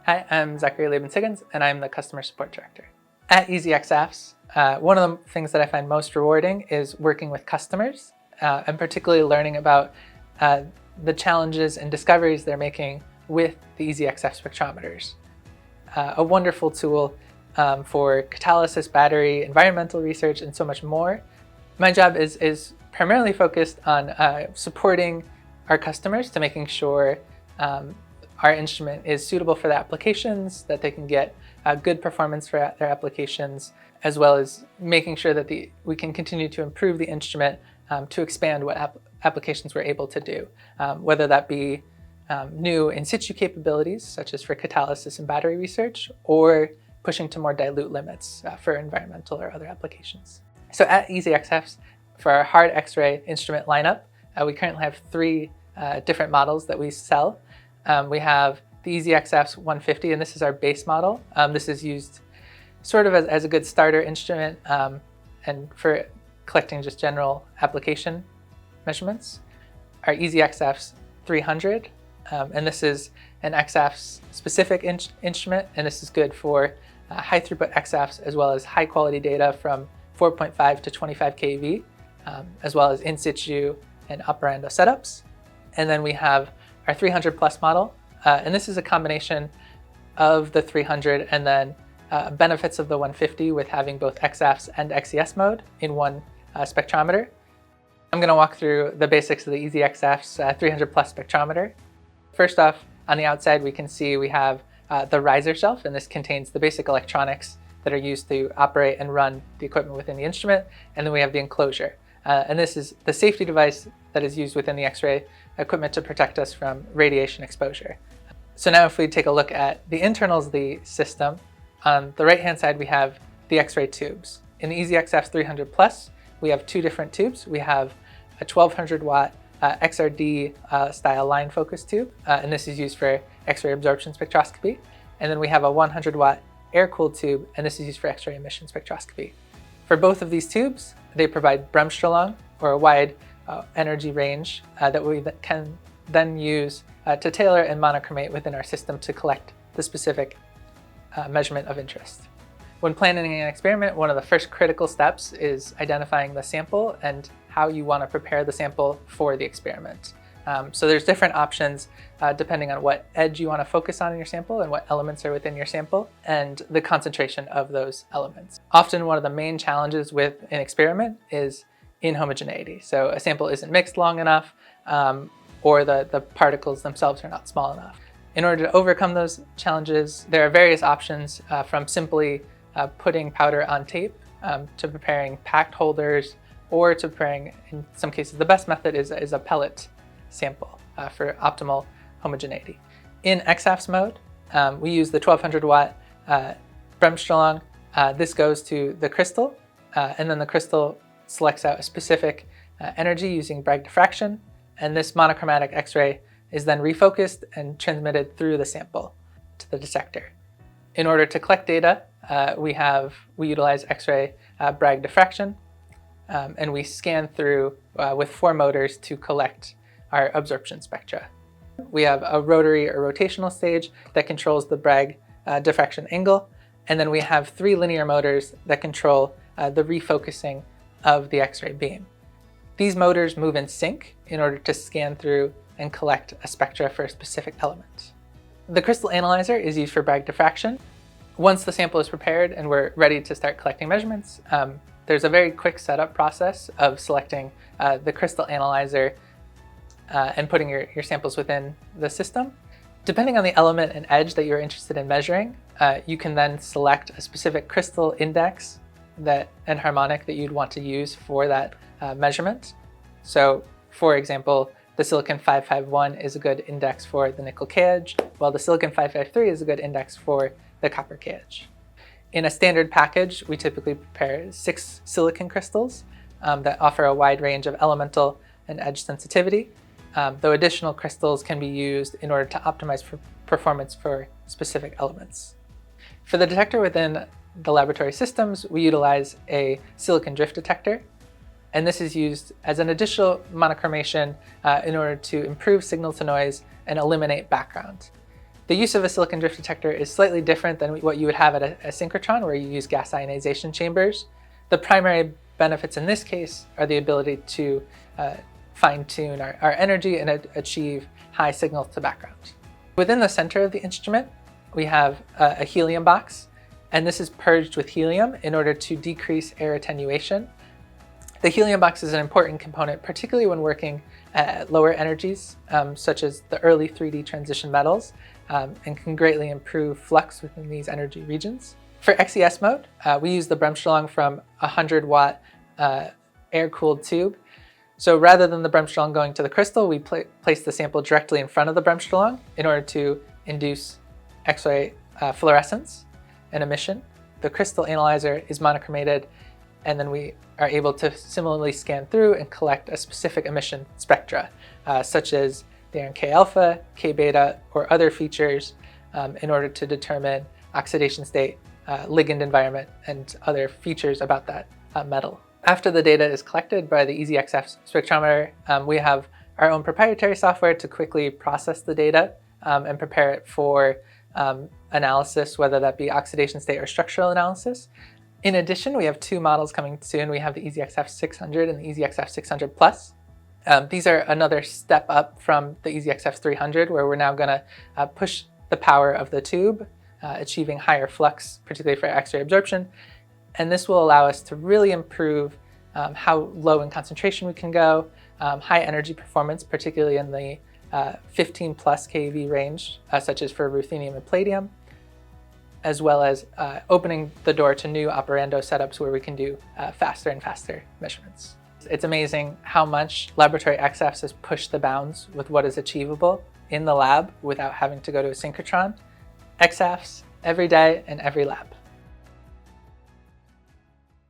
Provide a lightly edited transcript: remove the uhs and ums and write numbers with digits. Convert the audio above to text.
Hi, I'm Zachary Lebens-Higgins, and I'm the Customer Support Director. At easyXAFS, one of the things that I find most rewarding is working with customers, and particularly learning about the challenges and discoveries they're making with the easyXAFS spectrometers. A wonderful tool for catalysis, battery, environmental research, and so much more. My job is primarily focused on supporting our customers to making sure our instrument is suitable for the applications, that they can get good performance for their applications, as well as making sure that we can continue to improve the instrument to expand what applications we're able to do, whether that be new in situ capabilities, such as for catalysis and battery research, or pushing to more dilute limits for environmental or other applications. So at easyXAFS, for our hard X-ray instrument lineup, we currently have 3 different models that we sell. We have the easyXAFS 150, and this is our base model. This is used sort of as a good starter instrument and for collecting just general application measurements. Our easyXAFS 300, and this is an XAFS specific instrument, and this is good for high throughput XAFS as well as high quality data from 4.5 to 25 keV, as well as in situ and operando setups. And then we have our 300 plus model, and this is a combination of the 300 and then benefits of the 150 with having both XAFS and XES mode in one spectrometer. I'm going to walk through the basics of the easyXAFS 300 plus spectrometer. First off, on the outside we can see we have the riser shelf, and this contains the basic electronics that are used to operate and run the equipment within the instrument, and then we have the enclosure. And this is the safety device that is used within the X-ray equipment to protect us from radiation exposure. So now if we take a look at the internals of the system, on the right-hand side we have the X-ray tubes. In the easyXAFS 300 Plus, we have 2 different tubes. We have a 1200 watt XRD style line focus tube, and this is used for X-ray absorption spectroscopy. And then we have a 100 watt air-cooled tube, and this is used for X-ray emission spectroscopy. For both of these tubes, they provide Bremsstrahlung, or a wide energy range that we can then use to tailor and monochromate within our system to collect the specific measurement of interest. When planning an experiment, one of the first critical steps is identifying the sample and how you want to prepare the sample for the experiment. So there's different options depending on what edge you want to focus on in your sample and what elements are within your sample and the concentration of those elements. Often one of the main challenges with an experiment is inhomogeneity. So a sample isn't mixed long enough or the particles themselves are not small enough. In order to overcome those challenges, there are various options from simply putting powder on tape to preparing packed holders, or to preparing, in some cases, the best method is a pellet sample for optimal homogeneity. In XAFS mode, we use the 1200 watt Bremsstrahlung. This goes to the crystal, and then the crystal selects out a specific energy using Bragg diffraction, and this monochromatic X-ray is then refocused and transmitted through the sample to the detector. In order to collect data, we utilize X-ray Bragg diffraction, and we scan through with 4 motors to collect our absorption spectra. We have a rotary or rotational stage that controls the Bragg diffraction angle, and then we have 3 linear motors that control the refocusing of the X-ray beam. These motors move in sync in order to scan through and collect a spectra for a specific element. The crystal analyzer is used for Bragg diffraction. Once the sample is prepared and we're ready to start collecting measurements, there's a very quick setup process of selecting the crystal analyzer and putting your samples within the system. Depending on the element and edge that you're interested in measuring, you can then select a specific crystal index and harmonic that you'd want to use for that measurement. So, for example, the silicon 551 is a good index for the nickel K edge, while the silicon 553 is a good index for the copper K edge. In a standard package, we typically prepare 6 silicon crystals that offer a wide range of elemental and edge sensitivity, though additional crystals can be used in order to optimize performance for specific elements. For the detector within the laboratory systems, we utilize a silicon drift detector, and this is used as an additional monochromation in order to improve signal to noise and eliminate background. The use of a silicon drift detector is slightly different than what you would have at a synchrotron, where you use gas ionization chambers. The primary benefits in this case are the ability to fine-tune our energy and achieve high signal to background. Within the center of the instrument, we have a helium box, and this is purged with helium in order to decrease air attenuation. The helium box is an important component, particularly when working at lower energies, such as the early 3D transition metals, and can greatly improve flux within these energy regions. For XES mode, we use the Bremsstrahlung from a 100-watt air-cooled tube. So rather than the Bremsstrahlung going to the crystal, we place the sample directly in front of the Bremsstrahlung in order to induce X-ray fluorescence and emission. The crystal analyzer is monochromated, and then we are able to similarly scan through and collect a specific emission spectra, such as the iron K-alpha, K-beta, or other features in order to determine oxidation state, ligand environment, and other features about that metal. After the data is collected by the easyXAFS spectrometer, we have our own proprietary software to quickly process the data and prepare it for analysis, whether that be oxidation state or structural analysis. In addition, we have two models coming soon. We have the easyXAFS 600 and the easyXAFS 600 Plus. These are another step up from the easyXAFS 300, where we're now going to push the power of the tube, achieving higher flux, particularly for X-ray absorption. And this will allow us to really improve how low in concentration we can go, high energy performance, particularly in the 15 plus keV range, such as for ruthenium and palladium, as well as opening the door to new operando setups where we can do faster and faster measurements. It's amazing how much laboratory XAFS has pushed the bounds with what is achievable in the lab without having to go to a synchrotron. XAFS every day in every lab.